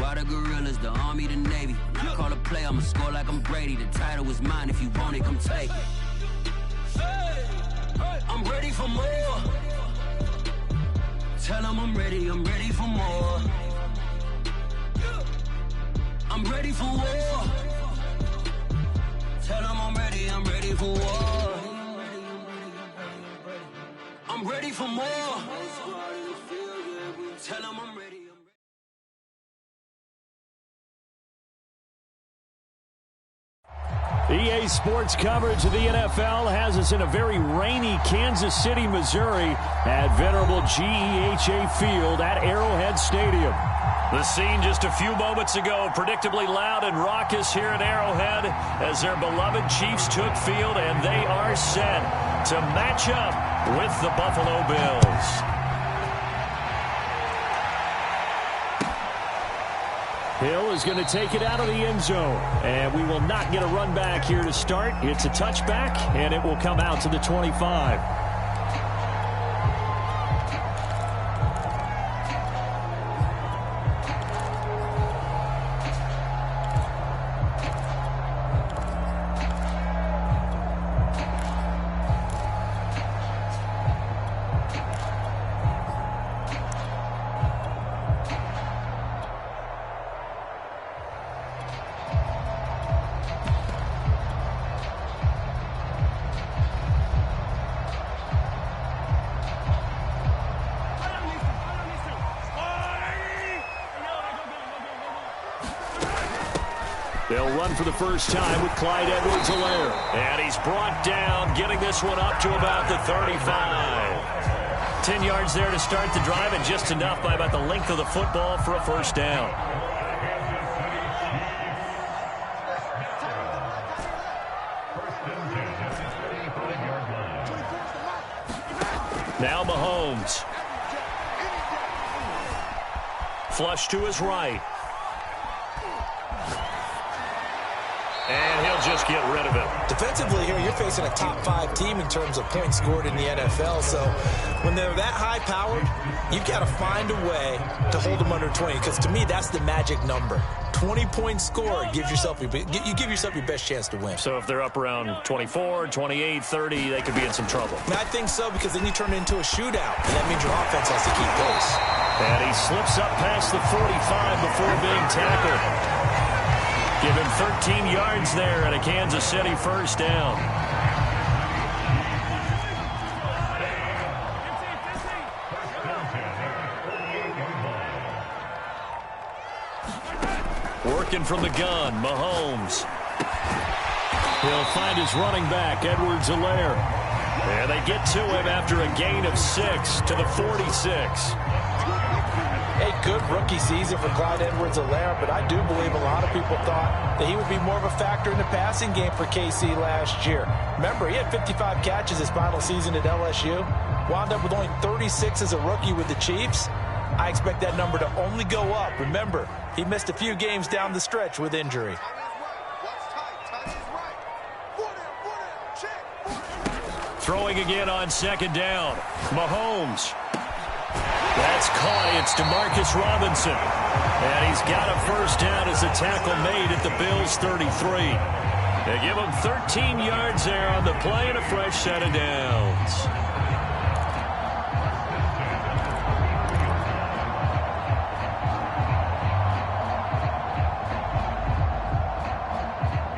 Squad of gorillas, the Army, the Navy. When I call a play, I'ma score like I'm Brady. The title is mine, if you want it, come take it. I'm ready for more. Tell them I'm ready for more. I'm ready for war. Tell them I'm ready for war. I'm ready for more. Tell them I'm ready. EA Sports coverage of the NFL has us in a very rainy Kansas City, Missouri at venerable GEHA Field at Arrowhead Stadium. The scene just a few moments ago, predictably loud and raucous here at Arrowhead as their beloved Chiefs took field, and they are set to match up with the Buffalo Bills. Hill is going to take it out of the end zone, and we will not get a run back here to start. It's a touchback, and it will come out to the 25. They'll run for the first time with Clyde Edwards-Helaire. And he's brought down, getting this one up to about the 35. 10 yards there to start the drive, and just enough by about the length of the football for a first down. Now Mahomes. Flush to his right. And he'll just get rid of it. Defensively here, you're facing a top 5 team in terms of points scored in the NFL. So when they're that high-powered, you've got to find a way to hold them under 20. Because to me, that's the magic number. 20 points scored gives yourself you give yourself your best chance to win. So if they're up around 24, 28, 30, they could be in some trouble. And I think so, because then you turn it into a shootout, and that means your offense has to keep pace. And he slips up past the 45 before being tackled. Give him 13 yards there and a Kansas City first down. Working from the gun, Mahomes. He'll find his running back, Edwards-Helaire. And they get to him after a gain of 6 to the 46. A good rookie season for Clyde Edwards-Helaire, but I do believe a lot of people thought that he would be more of a factor in the passing game for KC last year. Remember, he had 55 catches his final season at LSU, wound up with only 36 as a rookie with the Chiefs. I expect that number to only go up. Remember, he missed a few games down the stretch with injury. Throwing again on second down. Mahomes. That's caught. It's Demarcus Robinson. And he's got a first down as a tackle made at the Bills' 33. They give him 13 yards there on the play and a fresh set of downs.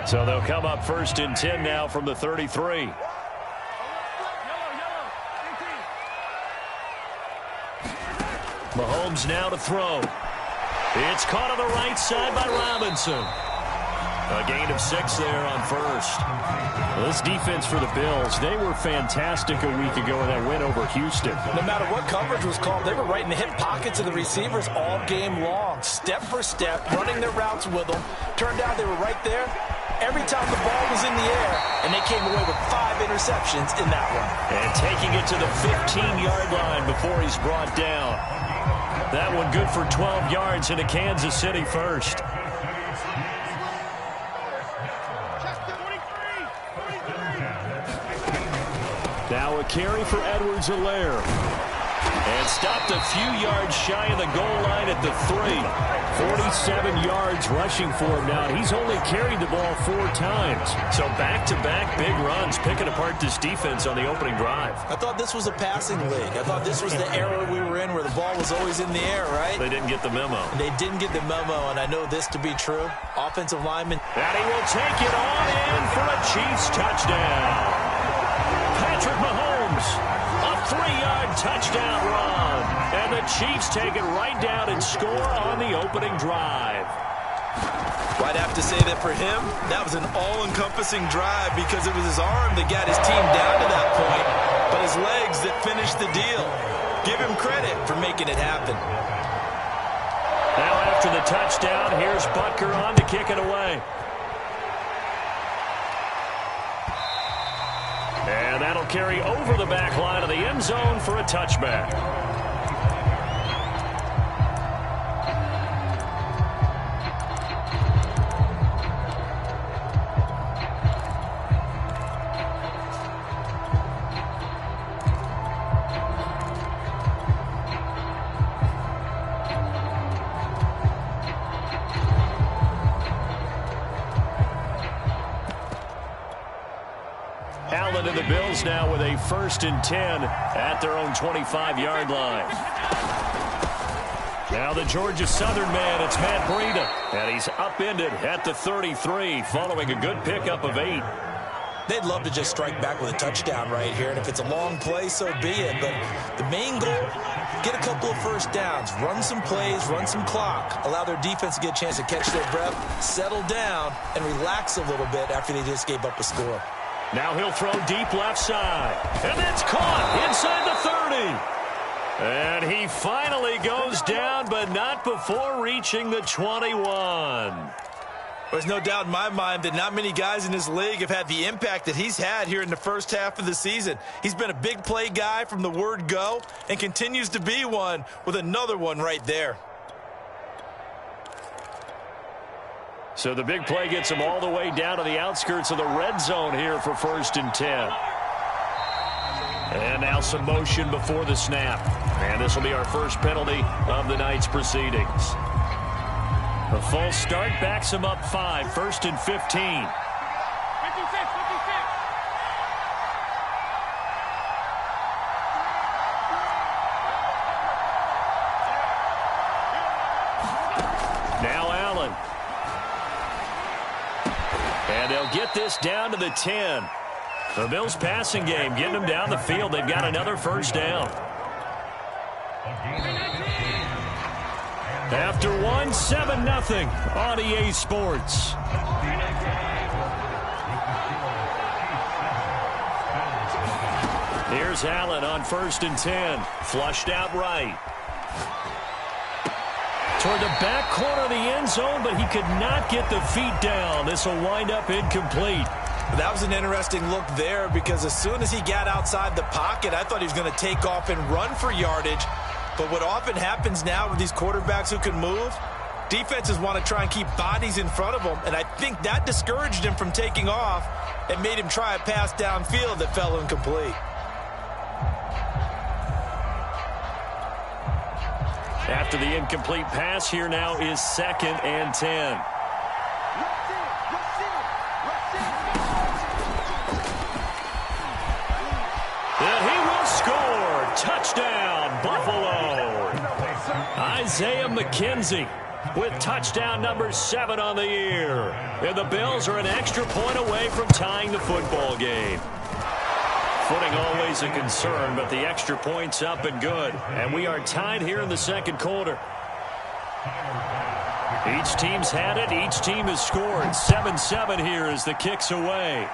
So they'll come up first and 10 now from the 33. Mahomes now to throw. It's caught on the right side by Robinson. A gain of 6 there on first. Well, this defense for the Bills, they were fantastic a week ago in that win over Houston. No matter what coverage was called, they were right in the hip pockets of the receivers all game long. Step for step, running their routes with them. Turned out they were right there every time the ball was in the air, and they came away with 5 interceptions in that one. And taking it to the 15-yard line before he's brought down. That one good for 12 yards into Kansas City first. Now a carry for Edwards-Helaire. And stopped a few yards shy of the goal line at the 3. 47 yards rushing for him now. He's only carried the ball 4 times. So back-to-back big runs, picking apart this defense on the opening drive. I thought this was a passing league. I thought this was the era we were in where the ball was always in the air, right? They didn't get the memo. They didn't get the memo, and I know this to be true. Offensive lineman. And he will take it on in for a Chiefs touchdown. Patrick Mahomes, a 3-yard touchdown run. And the Chiefs take it right down and score on the opening drive. Well, I'd have to say that for him, that was an all-encompassing drive because it was his arm that got his team down to that point, but his legs that finished the deal. Give him credit for making it happen. Now after the touchdown, here's Butker on to kick it away. And that'll carry over the back line of the end zone for a touchback. Allen and the Bills now with a 1st and 10 at their own 25-yard line. Now the Georgia Southern man, it's Matt Breida. And he's upended at the 33 following a good pickup of 8. They'd love to just strike back with a touchdown right here, and if it's a long play, so be it. But the main goal, get a couple of first downs, run some plays, run some clock, allow their defense to get a chance to catch their breath, settle down, and relax a little bit after they just gave up a score. Now he'll throw deep left side. And that's caught inside the 30. And he finally goes down, but not before reaching the 21. There's no doubt in my mind that not many guys in this league have had the impact that he's had here in the first half of the season. He's been a big play guy from the word go and continues to be one with another one right there. So the big play gets him all the way down to the outskirts of the red zone here for 1st and 10. And now some motion before the snap. And this will be our first penalty of the night's proceedings. The full start backs him up 5, 1st and 15. Now Allen. And they'll get this down to the 10. The Bills passing game getting them down the field. They've got another first down. After 7-0 on EA Sports. Here's Allen on 1st and 10. Flushed out right. Toward the back corner of the end zone, but he could not get the feet down. This will wind up incomplete. That was an interesting look there because as soon as he got outside the pocket, I thought he was going to take off and run for yardage. But what often happens now with these quarterbacks who can move, defenses want to try and keep bodies in front of them, and I think that discouraged him from taking off and made him try a pass downfield that fell incomplete. After the incomplete pass, here now is 2nd and 10. And he will score. Touchdown, Buffalo. Isaiah McKenzie with touchdown number 7 on the year. And the Bills are an extra point away from tying the football game. Footing always a concern, but the extra point's up and good. And we are tied here in the second quarter. Each team's had it. Each team has scored. 7-7 here as the kick's away.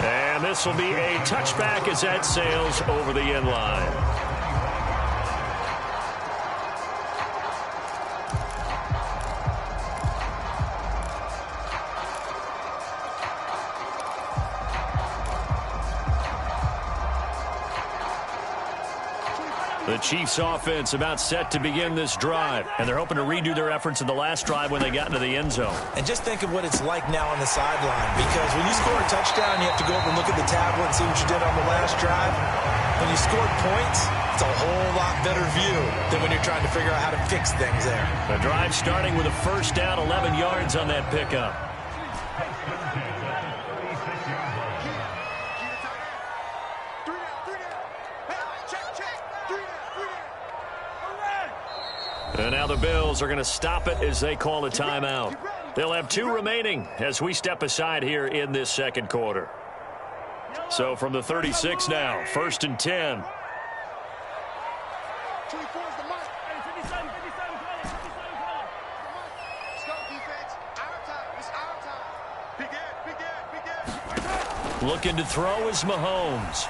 And this will be a touchback as that sails over the end line. The Chiefs offense about set to begin this drive, and they're hoping to redo their efforts in the last drive when they got into the end zone. And just think of what it's like now on the sideline, because when you score a touchdown, you have to go over and look at the tablet and see what you did on the last drive. when you scored points, it's a whole lot better view than when you're trying to figure out how to fix things there. The drive starting with a first down, 11 yards on that pickup. And now the Bills are going to stop it as they call a timeout. They'll have 2 remaining as we step aside here in this second quarter. So from the 36 now, 1st and 10. Looking to throw is Mahomes.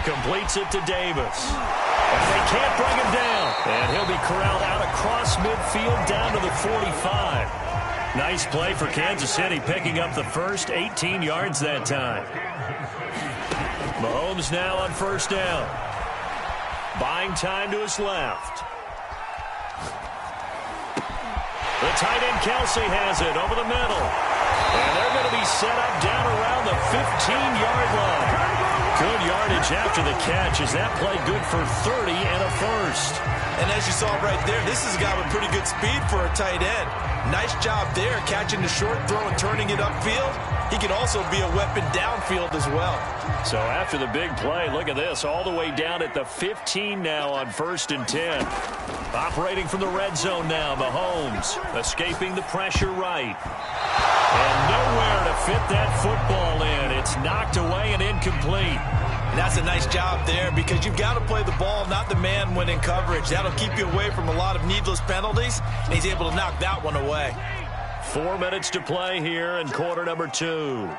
Completes it to Davis. And they can't bring him down. And he'll be corralled out across midfield down to the 45. Nice play for Kansas City, picking up the first 18 yards that time. Mahomes now on first down. Buying time to his left. The tight end Kelsey has it over the middle. And they're going to be set up down around the 15-yard line. Good yardage after the catch as that play good for 30 and a first. And as you saw right there, this is a guy with pretty good speed for a tight end. Nice job there catching the short throw and turning it upfield. He can also be a weapon downfield as well. So after the big play, look at this, all the way down at the 15 now on 1st and 10. Operating from the red zone now, Mahomes escaping the pressure right. And nowhere to fit that football in. It's knocked away and incomplete. And that's a nice job there because you've got to play the ball, not the man when in coverage. That'll keep you away from a lot of needless penalties, and he's able to knock that one away. 4 minutes to play here in quarter number 2.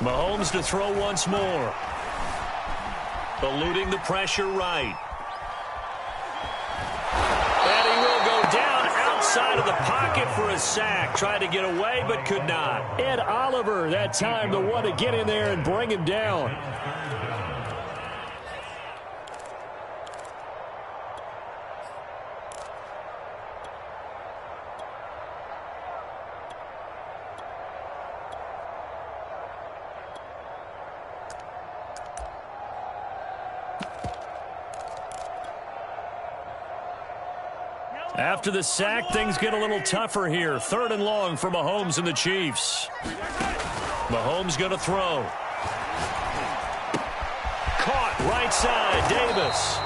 Mahomes to throw once more. Eluding the pressure right. And he will go down outside of the pocket for a sack. Tried to get away but could not. Ed Oliver that time the one to get in there and bring him down. After the sack, things get a little tougher here. 3rd and long for Mahomes and the Chiefs. Mahomes going to throw. Caught right side, Davis.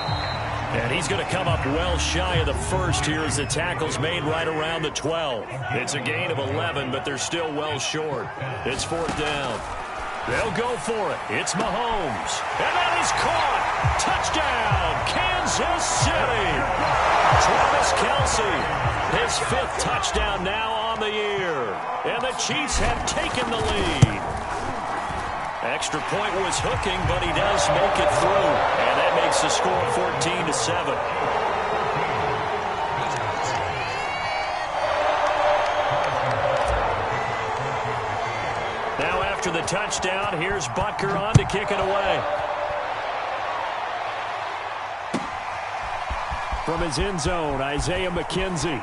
And he's going to come up well shy of the first here as the tackle's made right around the 12. It's a gain of 11, but they're still well short. It's 4th down. They'll go for it. It's Mahomes. And that is caught. Touchdown, Kansas City. Travis Kelce, his 5th touchdown now on the year. And the Chiefs have taken the lead. Extra point was hooking, but he does make it through. And that makes the score 14-7. Now after the touchdown, here's Butker on to kick it away. From his end zone, Isaiah McKenzie.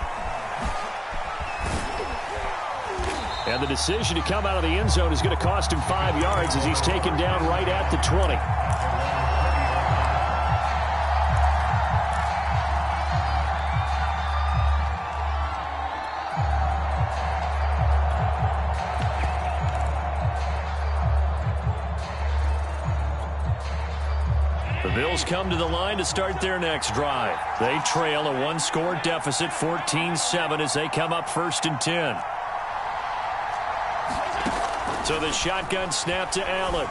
And the decision to come out of the end zone is going to cost him 5 yards as he's taken down right at the 20. Bills come to the line to start their next drive. They trail a 1-score deficit, 14-7, as they come up 1st and 10. So the shotgun snap to Allen.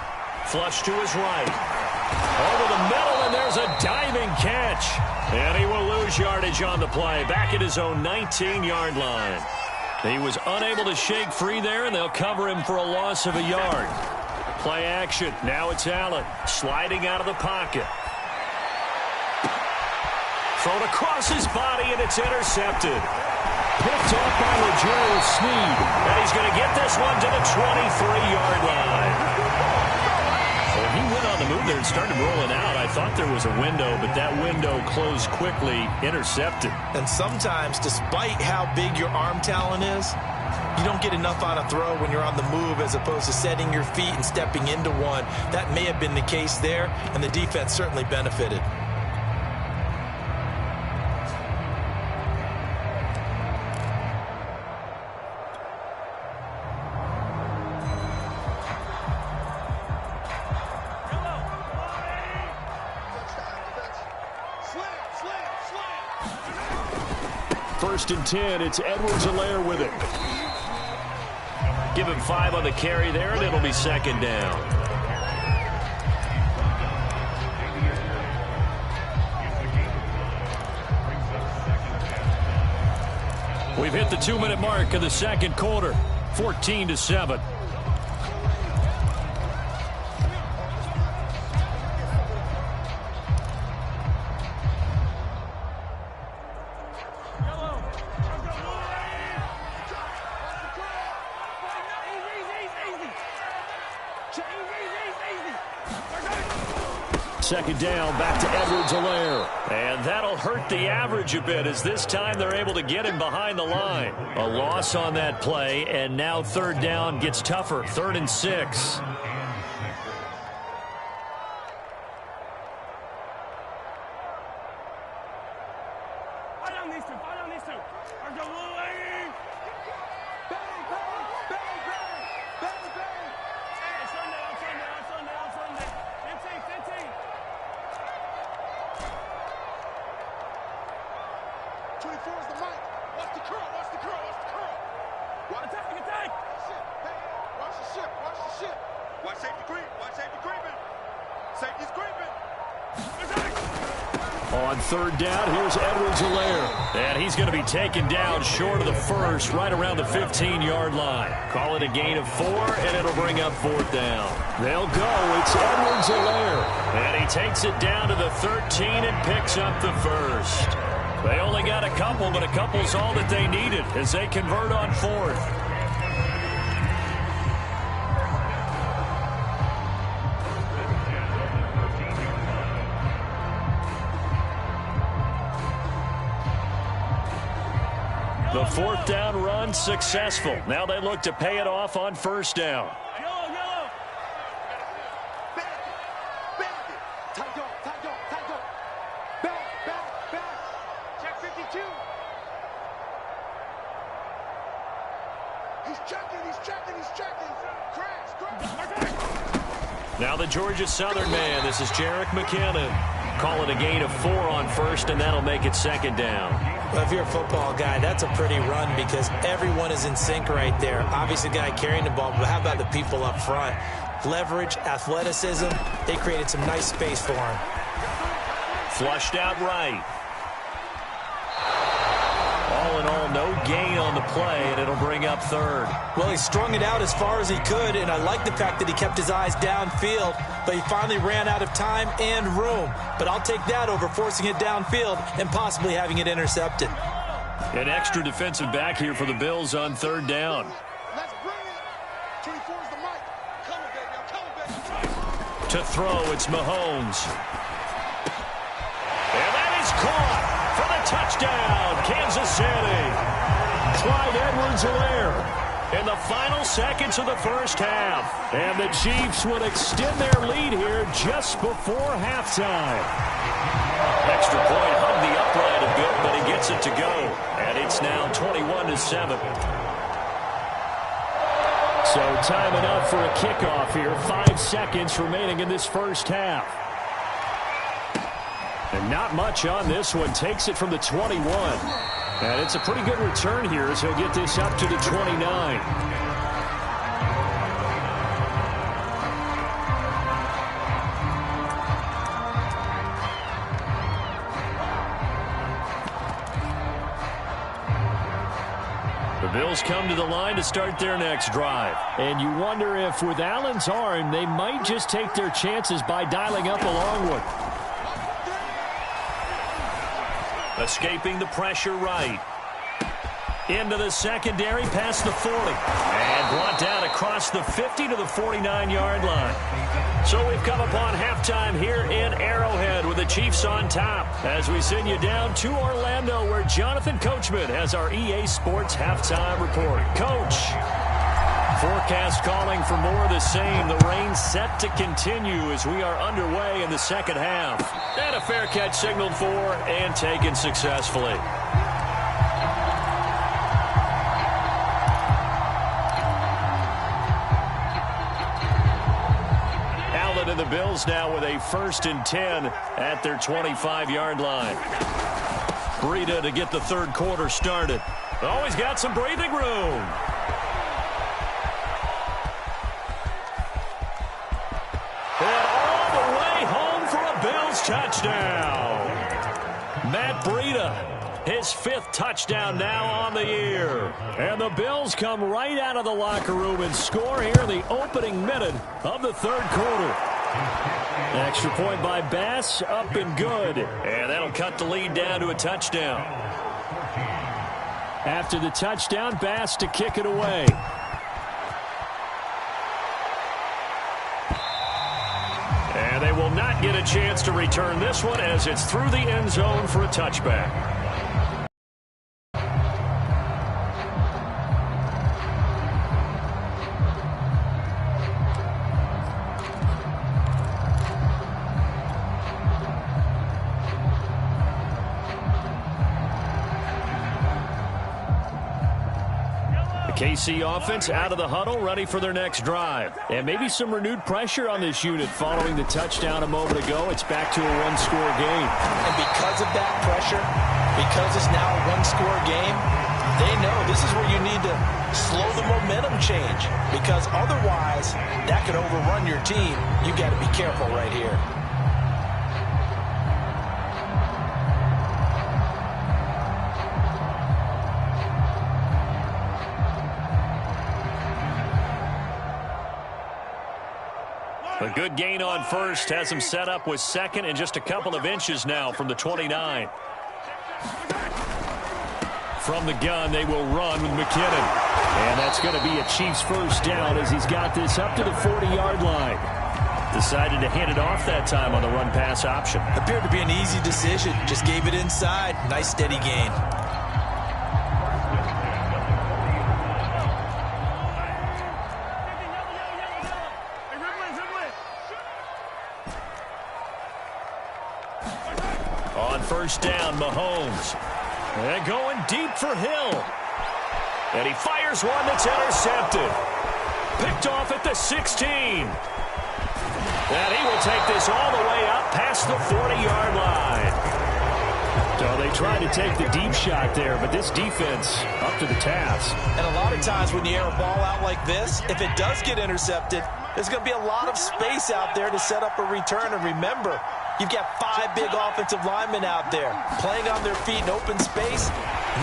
Flush to his right. Over the middle, and there's a diving catch. And he will lose yardage on the play, back at his own 19-yard line. He was unable to shake free there, and they'll cover him for a loss of a yard. Play action. Now it's Allen sliding out of the pocket. Thrown across his body, and it's intercepted. Picked off by L'Jarius Sneed. And he's going to get this one to the 23-yard line. And He went on the move there and started rolling out. I thought there was a window, but that window closed quickly, intercepted. And sometimes, despite how big your arm talent is, you don't get enough on a throw when you're on the move as opposed to setting your feet and stepping into one. That may have been the case there, and the defense certainly benefited. First and 10, it's Edwards-Helaire with it. Give him 5 on the carry there, and it'll be second down. We've hit the 2-minute mark of the second quarter, 14-7. Second down, back to Edwards-Helaire. And that'll hurt the average a bit as this time they're able to get him behind the line. A loss on that play, and now third down gets tougher. 3rd and 6. On third down, here's Edwards-Helaire. And he's going to be taken down short of the first, right around the 15-yard line. Call it a gain of 4, and it'll bring up 4th down. They'll go. It's Edwards-Helaire. And he takes it down to the 13 and picks up the first. They only got a couple, but a couple's all that they needed as they convert on 4th. The 4th down run successful. Now they look to pay it off on 1st down. Check 52. He's checking. Crash. Now the Georgia Southern man. This is Jerick McKinnon. Call it a gain of 4 on 1st, and that'll make it 2nd down. Well, if you're a football guy, that's a pretty run because everyone is in sync right there. Obviously, the guy carrying the ball, but how about the people up front? Leverage, athleticism, they created some nice space for him. Flushed out right. All in all, no gain on the play, and it'll bring up 3rd. Well, he strung it out as far as he could, and I like the fact that he kept his eyes downfield, but he finally ran out of time and room. But I'll take that over forcing it downfield and possibly having it intercepted. An extra defensive back here for the Bills on 3rd down. Let's bring it. 24's the mic. Come on, baby. To throw, it's Mahomes. And that is caught for the touchdown, Kansas City. Clyde Edwards-Helaire in the final seconds of the first half. And the Chiefs would extend their lead here just before halftime. Extra point hung the upright a bit, but he gets it to go. And it's now 21-7. So timing up for a kickoff here. 5 seconds remaining in this first half. And not much on this one. Takes it from the 21. And it's a pretty good return here as he'll get this up to the 29. The Bills come to the line to start their next drive. And you wonder if with Allen's arm, they might just take their chances by dialing up a long one. Escaping the pressure right. Into the secondary past the 40. And Brought down across the 50 to the 49-yard line. So we've come upon halftime here in Arrowhead with the Chiefs on top as we send you down to Orlando where Jonathan Coachman has our EA Sports halftime report. Coach, forecast calling for more of the same. The rain set to continue as we are underway in the second half. And a fair catch signaled for and taken successfully. And the Bills now with a 1st and 10 at their 25-yard line. Breida to get the third quarter started. Always got some breathing room. And all the way home for a Bills touchdown. Matt Breida, his 5th touchdown now on the year. And the Bills come right out of the locker room and score here in the opening minute of the third quarter. Extra point by Bass, up and good. And that'll cut the lead down to a touchdown. After the touchdown, Bass to kick it away. And they will not get a chance to return this one as it's through the end zone for a touchback. KC offense out of the huddle, ready for their next drive. And maybe some renewed pressure on this unit following the touchdown a moment ago. It's back to a one-score game. And because of that pressure, because it's now a one-score game, they know this is where you need to slow the momentum change. Because otherwise, that could overrun your team. You got to be careful right here. A good gain on first has him set up with second and just a couple of inches now from the 29. From the gun, they will run with McKinnon. And that's going to be a Chiefs first down as he's got this up to the 40-yard line. Decided to hand it off that time on the run-pass option. Appeared to be an easy decision. Just gave it inside. Nice steady gain. First down, Mahomes. And going deep for Hill. And he fires one that's intercepted. Picked off at the 16. And he will take this all the way up past the 40-yard line. So they tried to take the deep shot there, but this defense up to the task. And a lot of times when you air a ball out like this, if it does get intercepted, there's going to be a lot of space out there to set up a return. And remember, you've got 5 big offensive linemen out there playing on their feet in open space.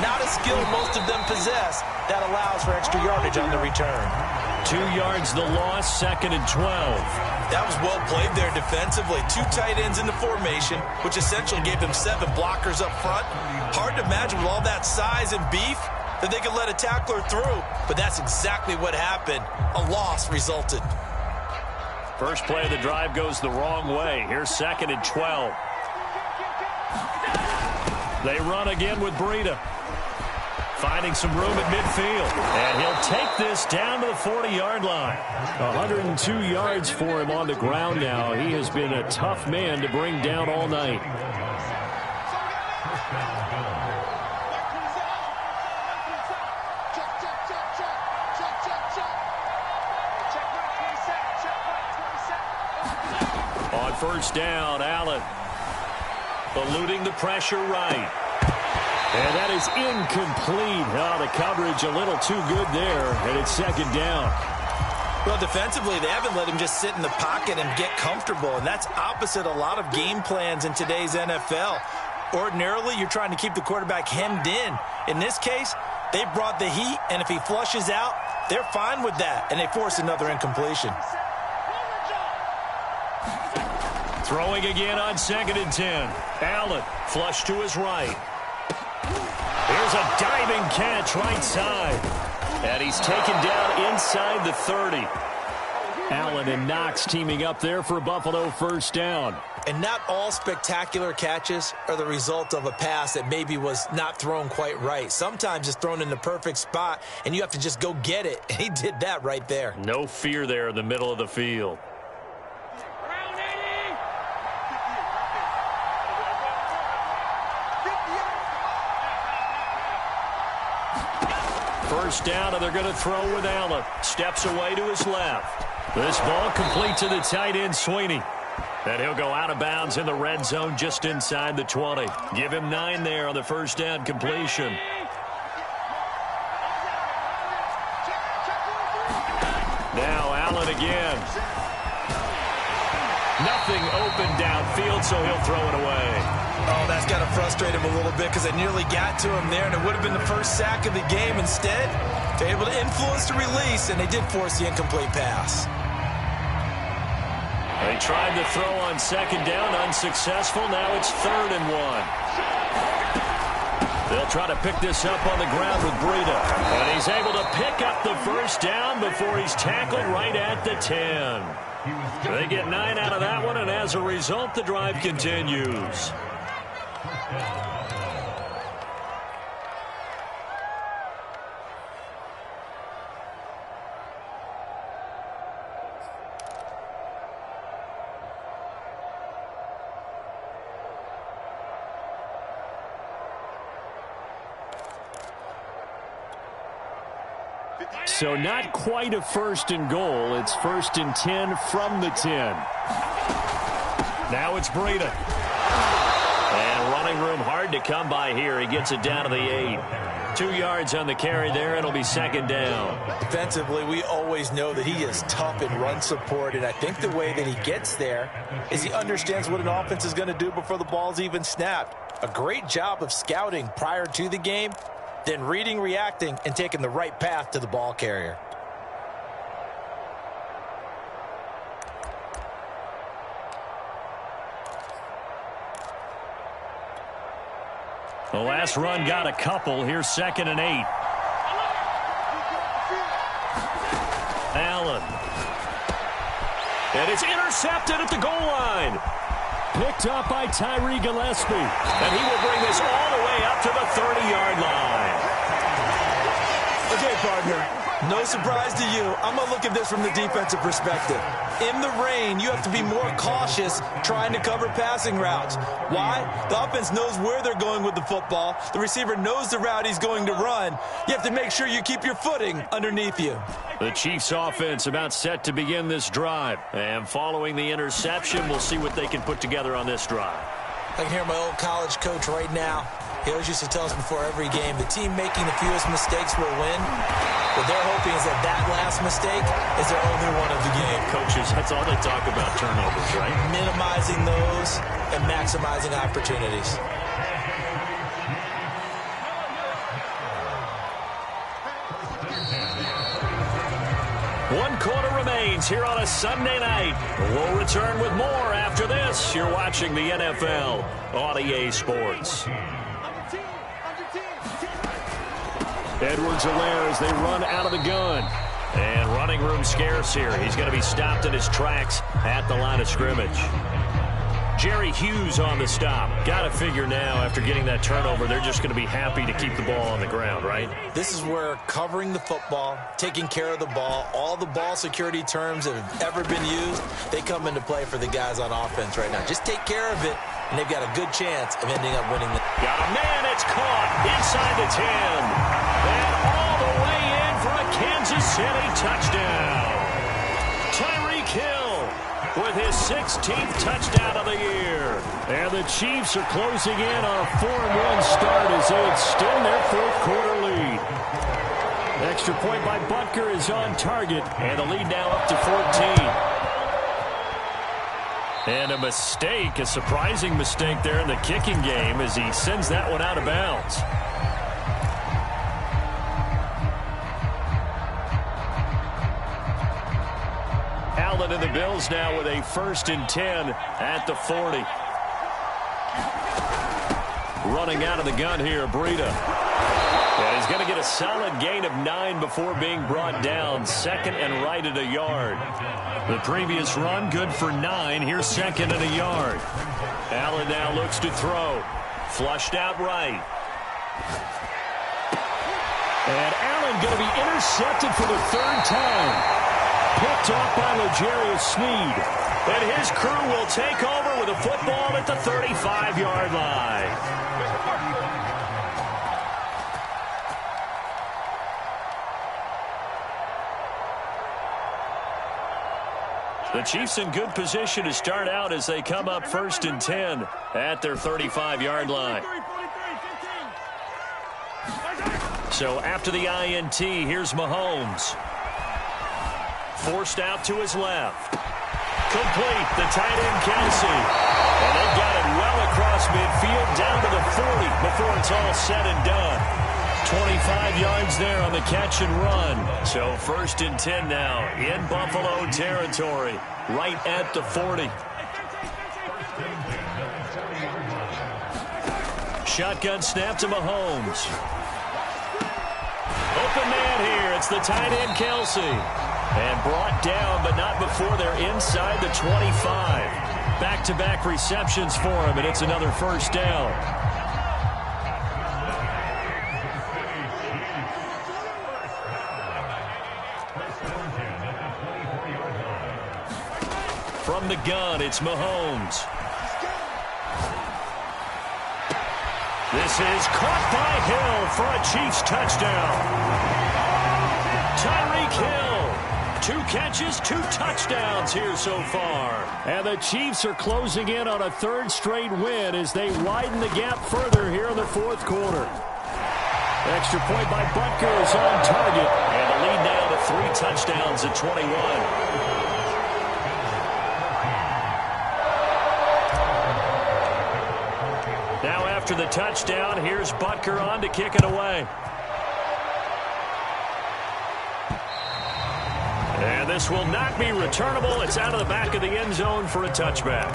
Not a skill most of them possess that allows for extra yardage on the return. 2 yards the loss, 2nd and 12. That was well played there defensively. 2 tight ends in the formation, which essentially gave them 7 blockers up front. Hard to imagine with all that size and beef that they could let a tackler through. But that's exactly what happened. A loss resulted. First play of the drive goes the wrong way. Here's 2nd and 12. They run again with Breida. Finding some room at midfield. And he'll take this down to the 40-yard line. 102 yards for him on the ground now. He has been a tough man to bring down all night. On first down, Allen eluding the pressure right. And that is incomplete. Oh, the coverage a little too good there, and it's 2nd down. Well, defensively, they haven't let him just sit in the pocket and get comfortable, and that's opposite a lot of game plans in today's NFL. Ordinarily, you're trying to keep the quarterback hemmed in. In this case, they brought the heat, and if he flushes out, they're fine with that, and they force another incompletion. Throwing again on 2nd and 10. Allen, flush to his right. Here's a diving catch right side. And he's taken down inside the 30. Allen and Knox teaming up there for Buffalo first down. And not all spectacular catches are the result of a pass that maybe was not thrown quite right. Sometimes it's thrown in the perfect spot, and you have to just go get it. And he did that right there. No fear there in the middle of the field. First down, and they're going to throw with Allen. Steps away to his left. This ball complete to the tight end, Sweeney. And he'll go out of bounds in the red zone just inside the 20. Give him 9 there on the first down completion. Now Allen again. Nothing open downfield, so he'll throw it away. Oh, that's got to frustrate him a little bit because they nearly got to him there, and it would have been the first sack of the game. Instead, they're able to influence the release, and they did force the incomplete pass. They tried to throw on second down, unsuccessful. Now it's 3rd and 1. They'll try to pick this up on the ground with Breida. And he's able to pick up the first down before he's tackled right at the 10. They get 9 out of that one, and as a result, the drive continues. So not quite a 1st and goal. It's 1st and 10 from the 10. Now it's Breida. And running room hard to come by here. He gets it down to the 8. 2 yards on the carry there. It'll be 2nd down. Defensively, we always know that he is tough in run support, and I think the way that he gets there is he understands what an offense is going to do before the ball's even snapped. A great job of scouting prior to the game, then reading, reacting, and taking the right path to the ball carrier. The last run got a couple. Here's 2nd and 8. Allen. And it's intercepted at the goal line. Picked up by Tyree Gillespie. And he will bring this all the way up to the 30-yard line. Okay, partner, no surprise to you. I'm going to look at this from the defensive perspective. In the rain, you have to be more cautious trying to cover passing routes. Why? The offense knows where they're going with the football. The receiver knows the route he's going to run. You have to make sure you keep your footing underneath you. The Chiefs offense about set to begin this drive. And following the interception, we'll see what they can put together on this drive. I can hear my old college coach right now. He always used to tell us before every game, the team making the fewest mistakes will win. What they're hoping is that that last mistake is their only one of the game. Coaches, that's all they talk about, turnovers, right? Minimizing those and maximizing opportunities. One quarter remains here on a Sunday night. We'll return with more after this. You're watching the NFL on EA Sports. Edwards-Helaire as they run out of the gun. And running room scarce here. He's going to be stopped in his tracks at the line of scrimmage. Jerry Hughes on the stop. Got to figure now, after getting that turnover, they're just going to be happy to keep the ball on the ground, right? This is where covering the football, taking care of the ball, all the ball security terms that have ever been used, they come into play for the guys on offense right now. Just take care of it, and they've got a good chance of ending up winning. Got a man, it's caught inside the 10. And all the way in for a Kansas City touchdown. Tyreek Hill with his 16th touchdown of the year. And the Chiefs are closing in on a 4-1 start as they extend their 4th quarter lead. Extra point by Butker is on target, and the lead now up to 14. And a mistake, a surprising mistake there in the kicking game as he sends that one out of bounds. Allen and the Bills now with a 1st and 10 at the 40. Running out of the gun here, Breida. And he's going to get a solid gain of 9 before being brought down. Second and right at a yard. The previous run, good for 9. Here's second and a yard. Allen now looks to throw. Flushed out right. And Allen going to be intercepted for the 3rd time. Picked off by L'Jarius Sneed. And his crew will take over with a football at the 35-yard line. The Chiefs in good position to start out as they come up 1st and 10 at their 35-yard line. So after the INT, here's Mahomes. Forced out to his left. Complete, the tight end Kelsey. And they've got it well across midfield down to the 40 before it's all said and done. 25 yards there on the catch and run. So 1st and 10 now in Buffalo territory, right at the 40. Shotgun snap to Mahomes. Open man here. It's the tight end Kelsey. And brought down, but not before they're inside the 25. Back-to-back receptions for him, and it's another 1st down. From the gun, it's Mahomes. This is caught by Hill for a Chiefs touchdown. Tyreek Hill, 2 catches, 2 touchdowns here so far. And the Chiefs are closing in on a 3rd straight win as they widen the gap further here in the 4th quarter. Extra point by Butker is on target. And the lead now to 3 touchdowns at 21. Now after the touchdown, here's Butker on to kick it away. And this will not be returnable. It's out of the back of the end zone for a touchback.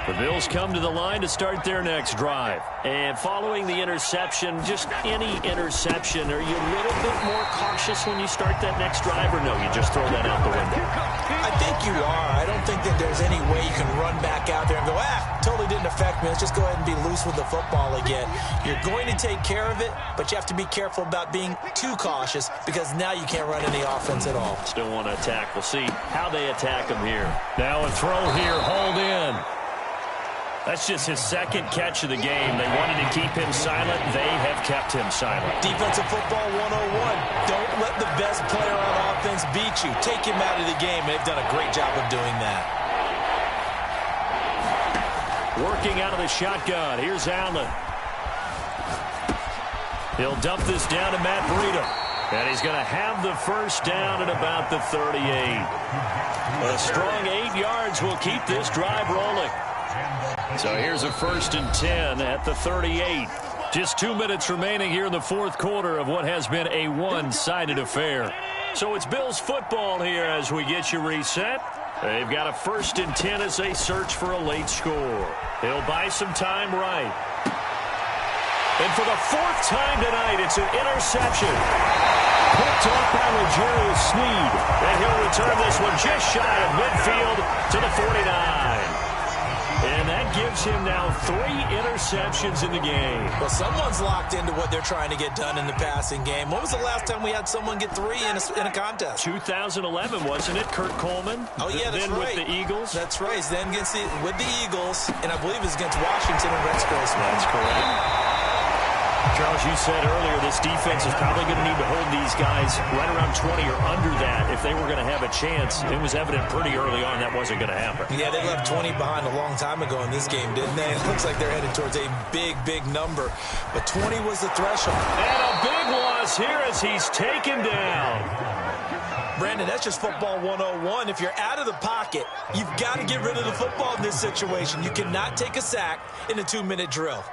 The Bills come to the line to start their next drive. And following the interception, just any interception, are you a little bit more cautious when you start that next drive, or no, you just throw that out the window? I think you are. I don't think that there's any way you can run back out there and go, totally didn't affect me. Let's just go ahead and be loose with the football again. You're going to take care of it, but you have to be careful about being too cautious because now you can't run any offense at all. Still want to attack. We'll see how they attack him here. Now a throw here, hauled in. That's just his 2nd catch of the game. They wanted to keep him silent. They have kept him silent. Defensive football 101. Don't let the best player on offense beat you. Take him out of the game. They've done a great job of doing that. Working out of the shotgun. Here's Allen. He'll dump this down to Matt Breida. And he's going to have the 1st down at about the 38. A strong 8 yards will keep this drive rolling. So here's a 1st and 10 at the 38. Just 2 minutes remaining here in the 4th quarter of what has been a one-sided affair. So it's Bills football here as we get you reset. They've got a 1st and 10 as they search for a late score. He'll buy some time right. And for the 4th time tonight, it's an interception. Picked off by L'Jarius Sneed. And he'll return this one just shy of midfield to the 49. And that gives him now 3 interceptions in the game. Well, someone's locked into what they're trying to get done in the passing game. When was the last time we had someone get 3 in a contest? 2011, wasn't it? Kurt Coleman? Oh, yeah, that's then right. With the Eagles? That's right. Then with the Eagles, and I believe it was against Washington and Rex Grossman. That's correct. Charles, you said earlier this defense is probably going to need to hold these guys right around 20 or under that if they were going to have a chance. It was evident pretty early on that wasn't going to happen. Yeah, they left 20 behind a long time ago in this game, didn't they? It looks like they're headed towards a big, big number. But 20 was the threshold. And a big loss here as he's taken down. Brandon, that's just football 101. If you're out of the pocket, you've got to get rid of the football in this situation. You cannot take a sack in a 2-minute drill.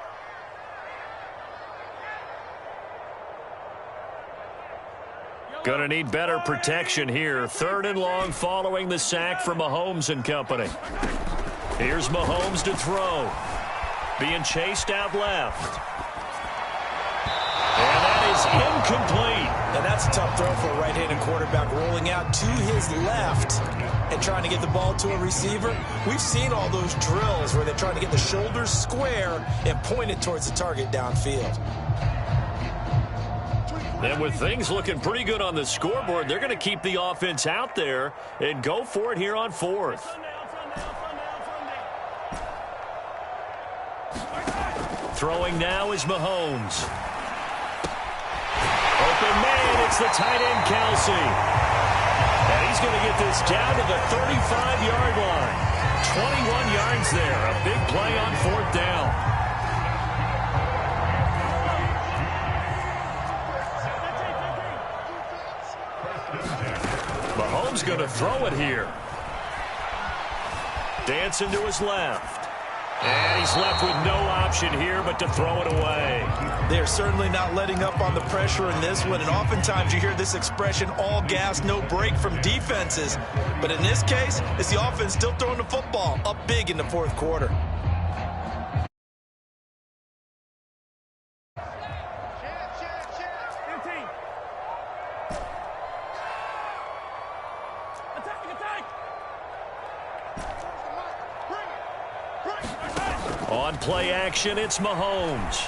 Going to need better protection here. 3rd and long following the sack from Mahomes and company. Here's Mahomes to throw. Being chased out left. And that is incomplete. And that's a tough throw for a right-handed quarterback, rolling out to his left and trying to get the ball to a receiver. We've seen all those drills where they're trying to get the shoulders square and point it towards the target downfield. And with things looking pretty good on the scoreboard, they're going to keep the offense out there and go for it here on 4th. Throwing now is Mahomes. Open man, it's the tight end, Kelsey. And he's going to get this down to the 35-yard line. 21 yards there, a big play on 4th down. Mahomes going to throw it here. Dancing to his left. And he's left with no option here but to throw it away. They're certainly not letting up on the pressure in this one, and oftentimes you hear this expression, all gas, no break from defenses. But in this case, it's the offense still throwing the football up big in the 4th quarter. On play action, it's Mahomes.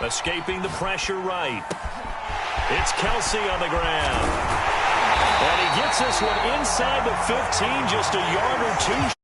Escaping the pressure right. It's Kelsey on the ground. And he gets this one inside the 15, just a yard or two